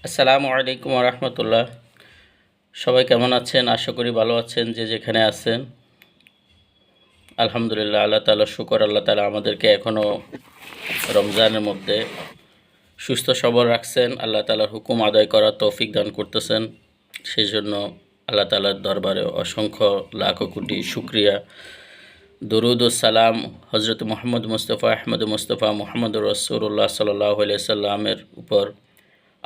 আসসালামু আলাইকুম রহমতুল্লাহ। সবাই কেমন আছেন? আশা করি ভালো আছেন যে যেখানে আছেন। আলহামদুলিল্লাহ, আল্লাহ তাআলা শুকর। আল্লাহ তাআলা আমাদেরকে এখনও রমজানের মধ্যে সুস্থ সবল রাখছেন। আল্লাহ তাআলার হুকুম আদায় করার তৌফিক দান করতেছেন। সেই জন্য আল্লাহ তাআলার দরবারে অসংখ্য লাখো কোটি শুকরিয়া। দরুদ ও সালাম হজরত মুহাম্মদ মুস্তাফা আহমদ মুস্তাফা মুহাম্মদ রাসূলুল্লাহ সাল্লাল্লাহু আলাইহি সাল্লামের উপর।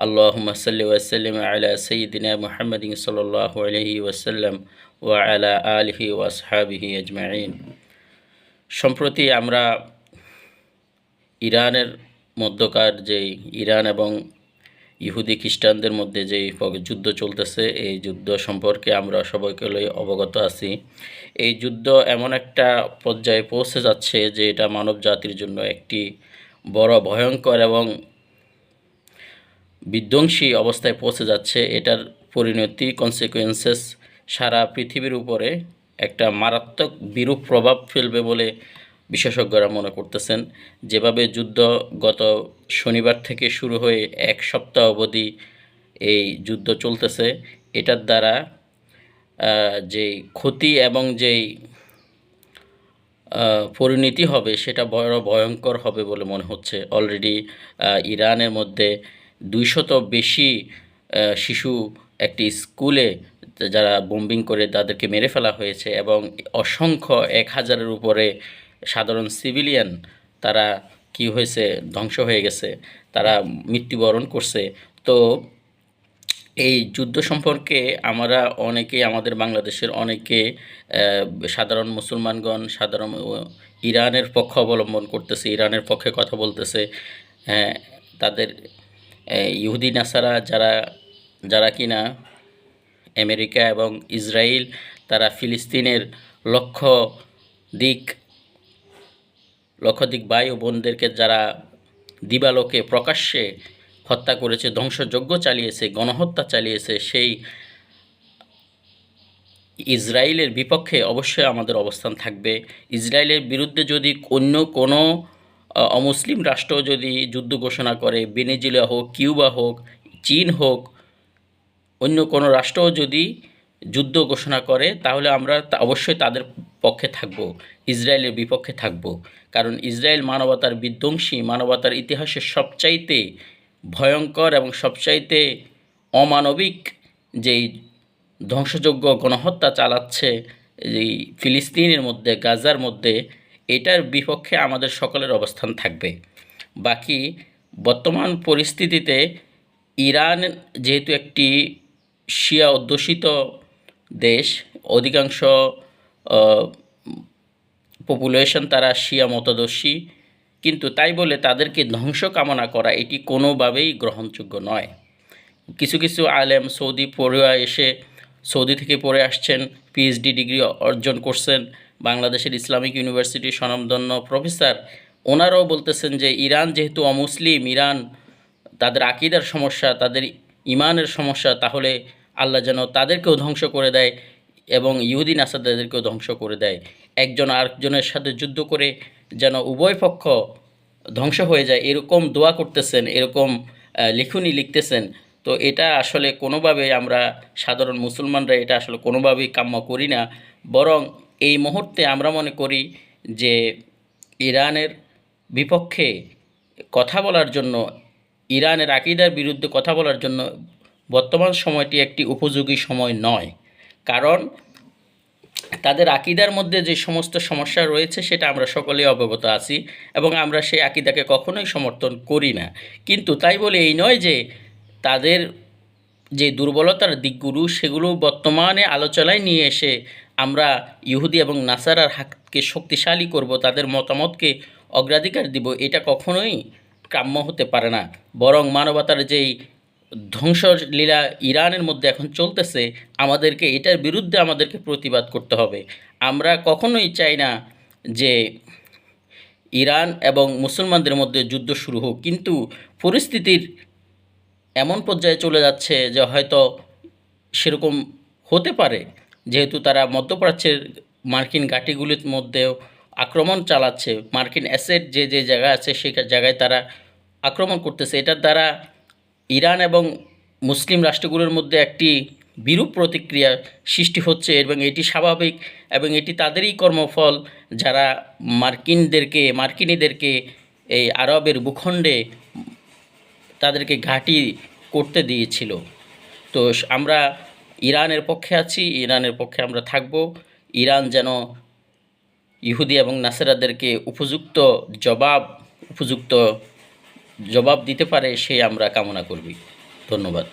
আল্লাহুম্মা সাল্লি ওয়া সাল্লিম আলা সাইয়্যিদিনা মুহাম্মাদিন সাল্লাল্লাহু আলাইহি ওয়াসাল্লাম ওয়া আলা আলিহি ওয়া আসহাবিহি আজমাইন। সম্প্রতি আমরা ইরানের মধ্যকার যেই ইরান এবং ইহুদি খ্রিস্টানদের মধ্যে যেই যুদ্ধ চলতেছে, এই যুদ্ধ সম্পর্কে আমরা সবাইকে অবগত আছি। এই যুদ্ধ এমন একটা পর্যায়ে পৌঁছে যাচ্ছে যে এটা মানব জাতির জন্য একটি বড় ভয়ঙ্কর এবং বিধ্বংসী অবস্থায় পৌঁছে যাচ্ছে। এটার পরিণতি কনসিকুয়েন্সেস সারা পৃথিবীর উপরে একটা মারাত্মক বিরূপ প্রভাব ফেলবে বলে বিশেষজ্ঞরা মনে করতেছেন। যেভাবে যুদ্ধ গত শনিবার থেকে শুরু হয়ে এক সপ্তাহ অবধি এই যুদ্ধ চলতেছে, এটার দ্বারা যেই ক্ষতি এবং যেই পরিণতি হবে সেটা বড় ভয়ঙ্কর হবে বলে মনে হচ্ছে। অলরেডি ইরানের মধ্যে 200 বেশি শিশু একটি স্কুলে যারা বোম্বিং করে তাদেরকে মেরে ফেলা হয়েছে এবং অসংখ্য 1000-এর উপরে সাধারণ সিভিলিয়ান তারা কি হয়েছে, ধ্বংস হয়ে গেছে, তারা মৃত্যুবরণ করছে। তো এই যুদ্ধ সম্পর্কে আমরা অনেকেই, আমাদের বাংলাদেশের অনেকে সাধারণ মুসলমানগণ সাধারণ ইরানের পক্ষ অবলম্বন করতেছে, ইরানের পক্ষে কথা বলতেছে। তাদের ইহুদি নাসারা যারা যারা কিনা আমেরিকা এবং ইসরায়েল, তারা ফিলিস্তিনের লক্ষ দিক ভাই ও বোনদেরকে যারা দিবালোকে প্রকাশ্যে হত্যা করেছে, ধ্বংসযজ্ঞ চালিয়েছে, গণহত্যা চালিয়েছে, সেই ইসরায়েলের বিপক্ষে অবশ্যই আমাদের অবস্থান থাকবে। ইসরায়েলের বিরুদ্ধে যদি অন্য কোনো অমুসলিম রাষ্ট্র যদি যুদ্ধ ঘোষণা করে, ভেনেজুয়েলা হোক, কিউবা হোক, চীন হোক, অন্য কোনো রাষ্ট্রও যদি যুদ্ধ ঘোষণা করে, তাহলে আমরা অবশ্যই তাদের পক্ষে থাকব, ইসরায়েলের বিপক্ষে থাকব। কারণ ইসরায়েল মানবতার বিধ্বংসী, মানবতার ইতিহাসের সবচাইতে ভয়ঙ্কর এবং সবচাইতে অমানবিক যেই ধ্বংসযজ্ঞ গণহত্যা চালাচ্ছে এই ফিলিস্তিনের মধ্যে, গাজার মধ্যে, এটার বিপক্ষে আমাদের সকলের অবস্থান থাকবে। বাকি বর্তমান পরিস্থিতিতে ইরান যেহেতু একটি শিয়া অধ্যুষিত দেশ, অধিকাংশ পপুলেশন তারা শিয়া মতাদর্শী, কিন্তু তাই বলে তাদেরকে ধ্বংস কামনা করা এটি কোনোভাবেই গ্রহণযোগ্য নয়। কিছু কিছু আলেম সৌদি থেকে পড়ে আসছেন, পিএইচডি ডিগ্রি অর্জন করছেন, বাংলাদেশের ইসলামিক ইউনিভার্সিটির স্বনামধন্য প্রফেসর, ওনারাও বলতেছেন যে ইরান যেহেতু অমুসলিম, ইরান তাদের আকীদার সমস্যা, তাদের ইমানের সমস্যা, তাহলে আল্লাহ যেন তাদেরকেও ধ্বংস করে দেয় এবং ইহুদি নাসারদেরকেও ধ্বংস করে দেয়। একজন আরেকজনের সাথে যুদ্ধ করে যেন উভয় পক্ষ ধ্বংস হয়ে যায়, এরকম দোয়া করতেছেন, এরকম লিখুনি লিখতেছেন। তো এটা আসলে কোনোভাবে আমরা সাধারণ মুসলমানরা এটা আসলে কোনোভাবেই কাম্য করি না। বরং এই মুহূর্তে আমরা মনে করি যে ইরানের বিপক্ষে কথা বলার জন্য, ইরানের আকীদার বিরুদ্ধে কথা বলার জন্য বর্তমান সময়টি একটি উপযোগী সময় নয়। কারণ তাদের আকীদার মধ্যে যে সমস্ত সমস্যা রয়েছে সেটা আমরা সকলেই অবগত আছি এবং আমরা সেই আকীদাকে কখনোই সমর্থন করি না। কিন্তু তাই বলে এই নয় যে তাদের যে দুর্বলতার দিকগুলো সেগুলো বর্তমানে আলোচনায় নিয়ে এসে আমরা ইহুদি এবং নাসারার হাতকে শক্তিশালী করব, তাদের মতামতকে অগ্রাধিকার দিব, এটা কখনোই কাম্য হতে পারে না। বরং মানবতার যেই ধ্বংসলীলা ইরানের মধ্যে এখন চলতেছে, আমাদেরকে এটার বিরুদ্ধে আমাদেরকে প্রতিবাদ করতে হবে। আমরা কখনোই চাই না যে ইরান এবং মুসলমানদের মধ্যে যুদ্ধ শুরু হোক, কিন্তু পরিস্থিতির এমন পর্যায়ে চলে যাচ্ছে যে হয়তো সেরকম হতে পারে, যেহেতু তারা মধ্যপ্রাচ্যের মার্কিন ঘাঁটিগুলির মধ্যেও আক্রমণ চালাচ্ছে, মার্কিন অ্যাসেট যে জায়গা আছে সেই জায়গায় তারা আক্রমণ করতেছে। এটার দ্বারা ইরান এবং মুসলিম রাষ্ট্রগুলোর মধ্যে একটি বিরূপ প্রতিক্রিয়া সৃষ্টি হচ্ছে এবং এটি স্বাভাবিক এবং এটি তাদেরই কর্মফল যারা মার্কিনীদেরকে এই আরবের ভূখণ্ডে তাদেরকে ঘাঁটি করতে দিয়েছিল। তো আমরা ইরানের পক্ষে আছি, ইরানের পক্ষে আমরা থাকব। ইরান যেন ইহুদি এবং নাসারাদেরকে উপযুক্ত জবাব দিতে পারে, সেই আমরা কামনা করবি। ধন্যবাদ।